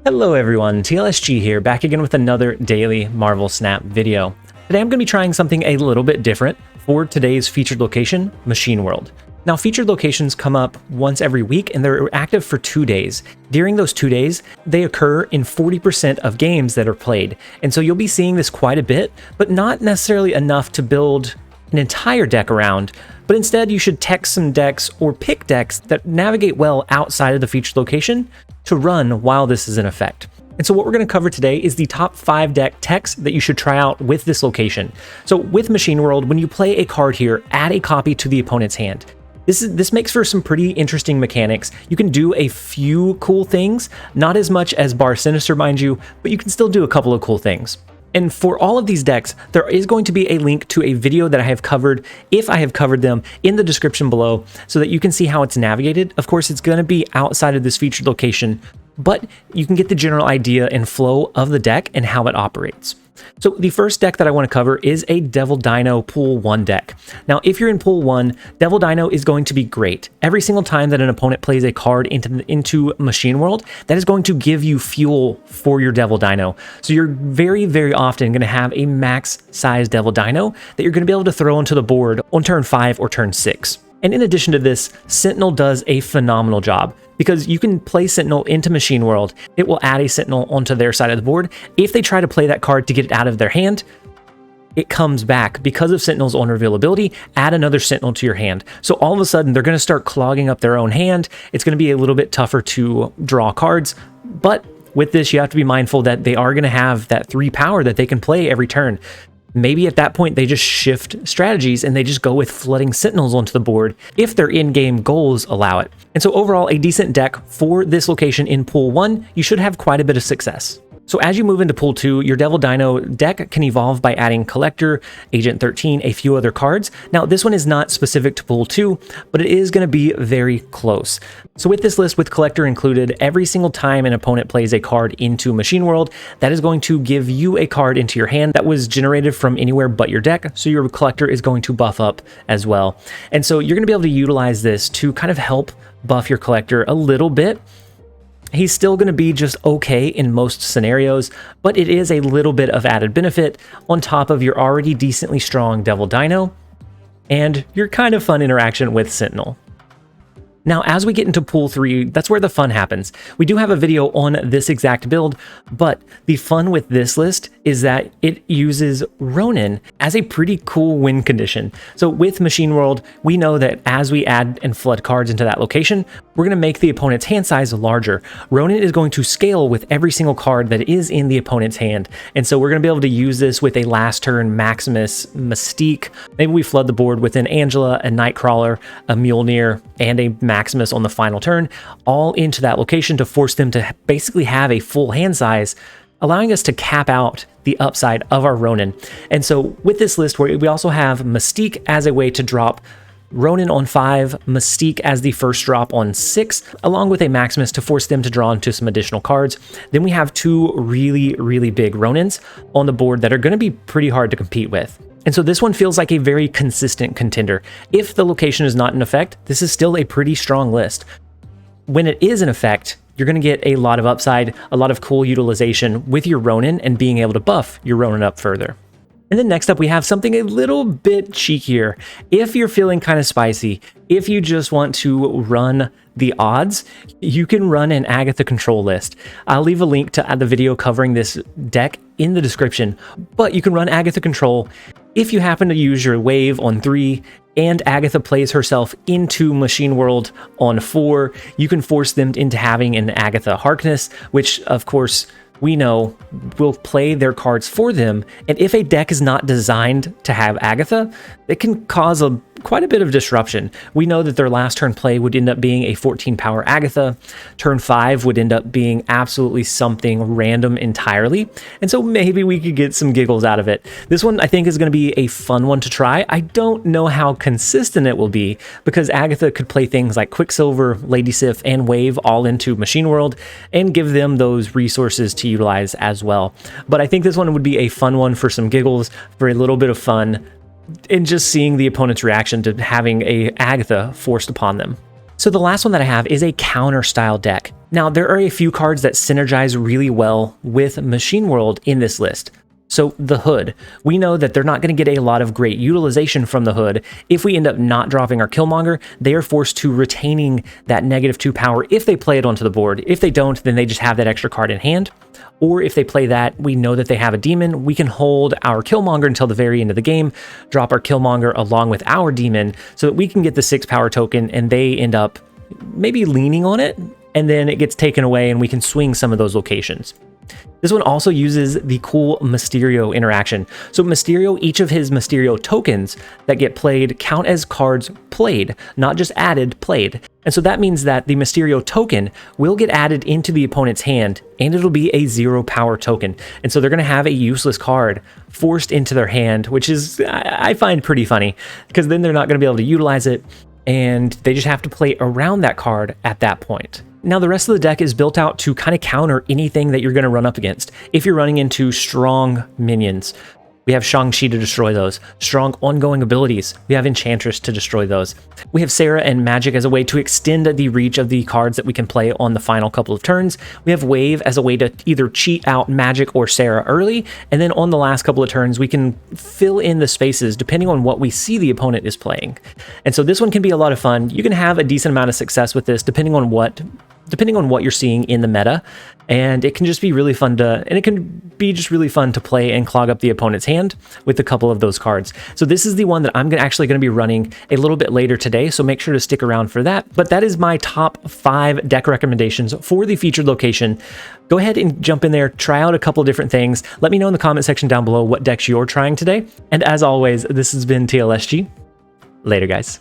Hello everyone, TLSG here, back again with another daily Marvel Snap video. Today I'm going to be trying something a little bit different for today's featured location, Machine World. Now featured locations come up once every week and they're active for 2 days. During those 2 days, they occur in 40% of games that are played. And so you'll be seeing this quite a bit, but not necessarily enough to build an entire deck around, but instead you should tech some decks or pick decks that navigate well outside of the featured location to run while this is in effect. And so what we're going to cover today is the top 5 deck techs that you should try out with this location. So with Machine World, when you play a card here, add a copy to the opponent's hand. This makes for some pretty interesting mechanics. You can do a few cool things, not as much as Bar Sinister, mind you, but you can still do a couple of cool things. And for all of these decks, there is going to be a link to a video that I have covered, if I have covered them, in the description below, so that you can see how it's navigated. Of course, it's going to be outside of this featured location, but you can get the general idea and flow of the deck and how it operates. So the first deck that I want to cover is a Devil Dino Pool 1 deck. Now, if you're in Pool 1, Devil Dino is going to be great. Every single time that an opponent plays a card into Machine World, that is going to give you fuel for your Devil Dino. So you're very, very often going to have a max size Devil Dino that you're going to be able to throw onto the board on turn 5 or turn 6. And in addition to this, Sentinel does a phenomenal job because you can play Sentinel into Machine World. It will add a Sentinel onto their side of the board. If they try to play that card to get it out of their hand, it comes back. Because of Sentinel's vulnerability, add another Sentinel to your hand. So all of a sudden, they're going to start clogging up their own hand. It's going to be a little bit tougher to draw cards, but with this, you have to be mindful that they are going to have that 3 power that they can play every turn. Maybe at that point, they just shift strategies and they just go with flooding Sentinels onto the board if their in-game goals allow it. And so overall, a decent deck for this location in Pool 1, you should have quite a bit of success. So as you move into Pool 2, your Devil Dino deck can evolve by adding Collector, Agent 13, a few other cards. Now, this one is not specific to Pool 2, but it is going to be very close. So with this list, with Collector included, every single time an opponent plays a card into Machine World, that is going to give you a card into your hand that was generated from anywhere but your deck, so your Collector is going to buff up as well. And so you're going to be able to utilize this to kind of help buff your Collector a little bit. He's still going to be just okay in most scenarios, but it is a little bit of added benefit on top of your already decently strong Devil Dino and your kind of fun interaction with Sentinel. Now, as we get into Pool 3, that's where the fun happens. We do have a video on this exact build, but the fun with this list is that it uses Ronin as a pretty cool win condition. So with Machine World, we know that as we add and flood cards into that location, we're going to make the opponent's hand size larger. Ronin is going to scale with every single card that is in the opponent's hand. And so we're going to be able to use this with a last turn Maximus Mystique. Maybe we flood the board with an Angela, a Nightcrawler, a Mjolnir, and a Maximus on the final turn, all into that location to force them to basically have a full hand size, allowing us to cap out the upside of our Ronin. And so with this list, we also have Mystique as a way to drop Ronin on 5, Mystique as the first drop on 6, along with a Maximus to force them to draw into some additional cards. Then we have 2 really, really big Ronins on the board that are going to be pretty hard to compete with. And so this one feels like a very consistent contender. If the location is not in effect, this is still a pretty strong list. When it is in effect, you're going to get a lot of upside, a lot of cool utilization with your Ronin and being able to buff your Ronin up further. And then next up, we have something a little bit cheekier. If you're feeling kind of spicy, if you just want to run the odds, you can run an Agatha control list. I'll leave a link to the video covering this deck in the description, but you can run Agatha control. If you happen to use your wave on 3 and Agatha plays herself into Machine World on 4, you can force them into having an Agatha Harkness, which of course we know will play their cards for them. And if a deck is not designed to have Agatha, it can cause quite a bit of disruption. We know that their last turn play would end up being a 14 power Agatha. Turn 5 would end up being absolutely something random entirely. And so maybe we could get some giggles out of it. This one I think is going to be a fun one to try. I don't know how consistent it will be because Agatha could play things like Quicksilver, Lady Sif, and Wave all into Machine World and give them those resources to utilize as well. But I think this one would be a fun one for some giggles, for a little bit of fun, and just seeing the opponent's reaction to having a Agatha forced upon them. So the last one that I have is a counter style deck. Now, there are a few cards that synergize really well with Machine World in this list. So the Hood, we know that they're not going to get a lot of great utilization from the Hood. If we end up not dropping our Killmonger, they are forced to retaining that -2 power if they play it onto the board. If they don't, then they just have that extra card in hand. Or if they play that, we know that they have a demon, we can hold our Killmonger until the very end of the game, drop our Killmonger along with our demon so that we can get the 6 power token and they end up maybe leaning on it, and then it gets taken away and we can swing some of those locations. This one also uses the cool Mysterio interaction. So Mysterio, each of his Mysterio tokens that get played count as cards played, not just added, played. And so that means that the Mysterio token will get added into the opponent's hand, and it'll be a 0 power token. And so they're going to have a useless card forced into their hand, which is, I find pretty funny, because then they're not going to be able to utilize it, and they just have to play around that card at that point. Now, the rest of the deck is built out to kind of counter anything that you're going to run up against. If you're running into strong minions, we have Shang-Chi to destroy those. Strong ongoing abilities, we have Enchantress to destroy those. We have Sarah and Magic as a way to extend the reach of the cards that we can play on the final couple of turns. We have Wave as a way to either cheat out Magic or Sarah early, and then on the last couple of turns, we can fill in the spaces depending on what we see the opponent is playing. And so this one can be a lot of fun. You can have a decent amount of success with this depending on what you're seeing in the meta, and it can just be really fun to play and clog up the opponent's hand with a couple of those cards. So this is the one that I'm actually going to be running a little bit later today, so make sure to stick around for that. But that is my top 5 deck recommendations for the featured location. Go ahead and jump in there, try out a couple different things. Let me know in the comment section down below what decks you're trying today. And as always, this has been TLSG. Later, guys.